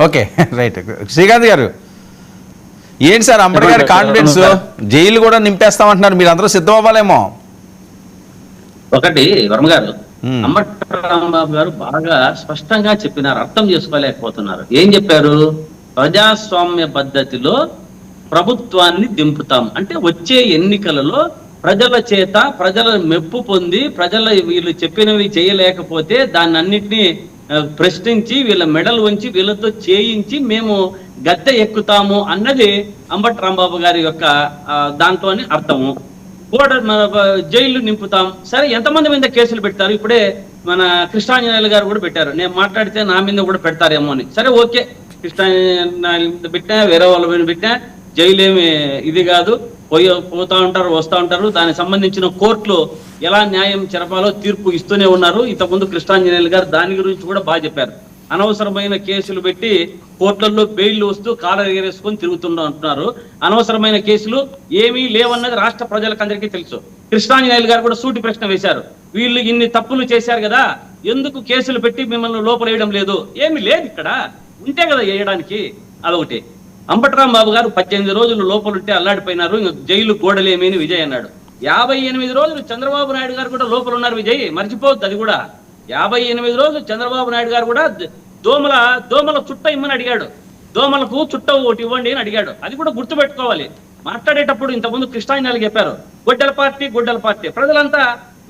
Okay right. Srikanth గారు ఏంటి sir Ambati గారి కాన్ఫిడెన్స్? జైలు కూడా నింపేస్తామంటున్నారు, మీరు అందరూ సిద్ధం అవ్వాలేమో. ఒకటి వర్మ గారు, అంబటి రాంబాబు గారు బాగా స్పష్టంగా చెప్పినారు, అర్థం చేసుకోలేకపోతున్నారు. ఏం చెప్పారు? ప్రజాస్వామ్య పద్ధతిలో ప్రభుత్వాన్ని దింపుతాం అంటే వచ్చే ఎన్నికలలో ప్రజల చేత ప్రజల మెప్పు పొంది ప్రజల వీళ్ళు చెప్పినవి చేయలేకపోతే దాన్ని అన్నిటినీ ప్రశ్నించి వీళ్ళ మెడలు వంచి వీళ్ళతో చేయించి మేము గద్దె ఎక్కుతాము అన్నది అంబటి రాంబాబు గారి యొక్క దాంట్లోని అర్థము. కూడా జైలు నింపుతాం. సరే, ఎంతమంది మీద కేసులు పెడతారు? ఇప్పుడే మన కృష్ణాంజనేయులు గారు కూడా పెట్టారు, నేను మాట్లాడితే నా మీద కూడా పెడతారేమో అని. సరే ఓకే, కృష్ణాంజనేయుల మీద పెట్టినా వేరే వాళ్ళ మీద పెట్టినా జైలు ఏమి ఇది కాదు, పోతా ఉంటారు వస్తూ ఉంటారు. దానికి సంబంధించిన కోర్టులు ఎలా న్యాయం చెరపాలో తీర్పు ఇస్తూనే ఉన్నారు. ఇంతకుముందు కృష్ణాంజనేయులు గారు దాని గురించి కూడా బాగా చెప్పారు. అనవసరమైన కేసులు పెట్టి కోర్టులలో బెయిల్ వస్తూ కాలర్ ఎగరేసుకొని తిరుగుతుంటున్నారు. అనవసరమైన కేసులు ఏమీ లేవన్నది రాష్ట్ర ప్రజలకు అందరికీ తెలుసు. కృష్ణాంజనేయులు గారు కూడా సూటి ప్రశ్న వేశారు, వీళ్ళు ఇన్ని తప్పులు చేశారు కదా, ఎందుకు కేసులు పెట్టి మిమ్మల్ని లోపల వేయడం లేదు? ఏమీ లేదు, ఇక్కడ ఉంటే కదా వేయడానికి. అదొకటి. అంబటి రాంబాబు గారు 18 రోజులు లోపలుంటే అల్లాడిపోయినారు, ఇంక జైలు గోడలేమీ అని విజయ్ అన్నాడు. 58 రోజులు చంద్రబాబు నాయుడు గారు కూడా లోపల ఉన్నారు విజయ్, మర్చిపోవద్దు అది కూడా. 58 రోజులు చంద్రబాబు నాయుడు గారు కూడా దోమల చుట్ట ఇమ్మని అడిగాడు, దోమలకు చుట్ట ఒకటి ఇవ్వండి అని అడిగాడు. అది కూడా గుర్తుపెట్టుకోవాలి. మాట్లాడేటప్పుడు ఇంతకుముందు కృష్ణాంజనేయులు చెప్పారు, గొడ్డల పార్టీ. ప్రజలంతా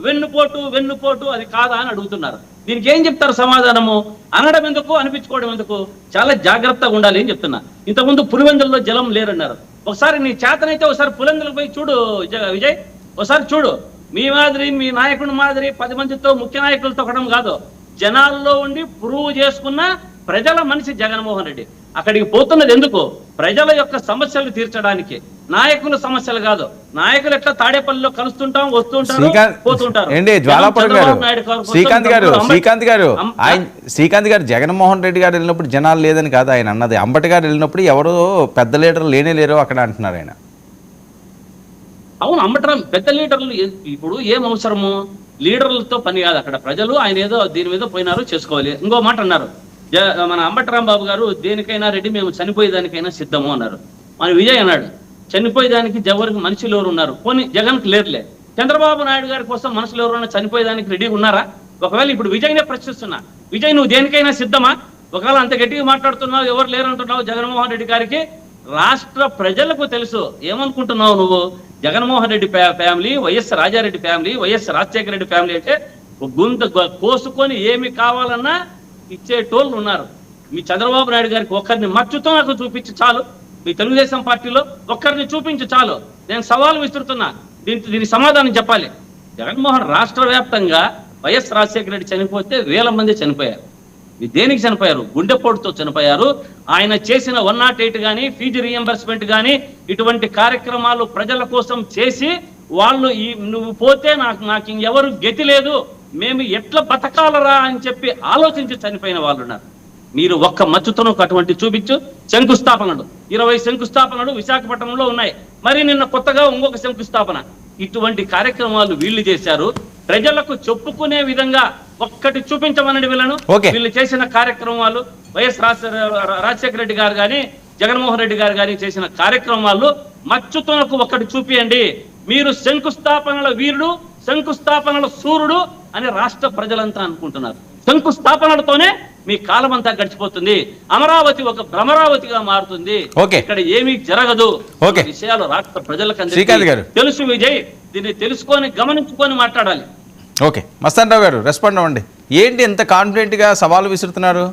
వెన్నుపోటు అది కాదా అని అడుగుతున్నారు. దీనికి ఏం చెప్తారు సమాధానము? అనడం ఎందుకు, అనిపించుకోవడం ఎందుకు? చాలా జాగ్రత్తగా ఉండాలి అని చెప్తున్నా. ఇంతకుముందు పులివెందుల్లో జలం లేరన్నారు. ఒకసారి నీ చేతనైతే ఒకసారి పులివెందులకు పోయి చూడు విజయ్, ఒకసారి చూడు. మీ మాదిరి, మీ నాయకుడి మాదిరి 10 మందితో ముఖ్య నాయకులతో ఒకడం కాదు, జనాల్లో ఉండి ప్రూవ్ చేసుకున్న ప్రజల మనిషి జగన్మోహన్ రెడ్డి. అక్కడికి పోతున్నది ఎందుకు? ప్రజల యొక్క సమస్యలు తీర్చడానికి, నాయకుల సమస్యలు కాదు. నాయకులు ఎట్లా తాడేపల్లిలో కలుస్తుంటాం, వస్తుంటారు, పోతుంటారు. శ్రీకాంత్ గారు జగన్మోహన్ రెడ్డి గారు వెళ్ళినప్పుడు జనాలు లేదని కాదు ఆయన అన్నది. అంబటి గారు వెళ్ళినప్పుడు ఎవరు పెద్ద లీడర్లు లేరు అక్కడ అంటున్నారు ఆయన. అవును, అంబటరాం పెద్ద లీడర్లు ఇప్పుడు ఏం అవసరము? లీడర్లతో పని కాదు అక్కడ. ప్రజలు ఆయన ఏదో దీని మీద పోయినారు, చేసుకోవాలి. ఇంకో మాట అన్నారు, మన అంబటి రాంబాబు గారు దేనికైనా రెడ్డి, మేము చనిపోయేదానికైనా సిద్ధము అన్నారు. మన విజయ్ అన్నాడు, చనిపోయేదానికి ఎవరికి మనుషులు ఎవరు ఉన్నారు? పోనీ జగన్కి లేరులే, చంద్రబాబు నాయుడు గారి కోసం మనుషులు ఎవరైనా చనిపోయేదానికి రెడీగా ఉన్నారా? ఒకవేళ ఇప్పుడు విజయ్నే ప్రశ్నిస్తున్నా, విజయ్ నువ్వు దేనికైనా సిద్ధమా? ఒకవేళ అంత గట్టిగా మాట్లాడుతున్నావు, ఎవరు లేరంటున్నావు జగన్మోహన్ రెడ్డి గారికి. రాష్ట్ర ప్రజలకు తెలుసు ఏమనుకుంటున్నావు నువ్వు. Jaganmohan Reddy family, YS Rajareddy family, YS Rajasekhara Reddy family అంటే గుంత కోసుకొని ఏమి కావాలన్నా ఇచ్చేటోళ్ళు ఉన్నారు. మీ చంద్రబాబు నాయుడు గారికి ఒక్కరిని మచ్చుతో నాకు చూపించి చాలు, మీ తెలుగుదేశం పార్టీలో ఒక్కరిని చూపించి చాలు. నేను సవాలు విసురుతున్నా, దీనికి సమాధానం చెప్పాలి. జగన్మోహన్ రాష్ట్ర వ్యాప్తంగా వైఎస్ రాజశేఖర రెడ్డి చనిపోతే 1000 మంది చనిపోయారు. దేనికి చనిపోయారు? గుండెపోటుతో చనిపోయారు. ఆయన చేసిన 108 కానీ, ఫీజు రీఎంబర్స్మెంట్ కానీ, ఇటువంటి కార్యక్రమాలు ప్రజల కోసం చేసి వాళ్ళు నువ్వు పోతే నాకు ఇంకెవరు గతి లేదు, మేము ఎట్లా బతకాలరా అని చెప్పి ఆలోచించి చనిపోయిన వాళ్ళు ఉన్నారు. మీరు ఒక్క మచ్చుతను అటువంటి చూపించు. శంకుస్థాపనలు 20 శంకుస్థాపనలు విశాఖపట్నంలో ఉన్నాయి. మరి నిన్న కొత్తగా ఇంకొక శంకుస్థాపన. ఇటువంటి కార్యక్రమాలు వీళ్ళు చేశారు. ప్రజలకు చెప్పుకునే విధంగా ఒక్కటి చూపించమనండి వీళ్ళను. వీళ్ళు చేసిన కార్యక్రమాలు, వైఎస్ రాజశేఖర రెడ్డి గారు కానీ, జగన్మోహన్ రెడ్డి గారు కానీ చేసిన కార్యక్రమాలు మచ్చుతనకు ఒక్కటి చూపియండి. మీరు శంకుస్థాపనల వీరుడు, శంకుస్థాపనల సూర్యుడు అని రాష్ట్ర ప్రజలంతా అనుకుంటున్నారు. శంకుస్థాపనలతోనే మీ కాలం అంతా గడిచిపోతుంది. అమరావతి ఒక భ్రమరావతిగా మారుతుంది. ఇక్కడ ఏమీ జరగదు. విషయాలు రాష్ట్ర ప్రజలకు తెలుసు విజయ్. దీన్ని తెలుసుకొని గమనించుకొని మాట్లాడాలి. ఓకే, మస్తాన్ రావు గారు రెస్పాండ్ అవ్వండి. ఏంటి ఎంత కాన్ఫిడెంట్ గా సవాలు విసురుతున్నారు?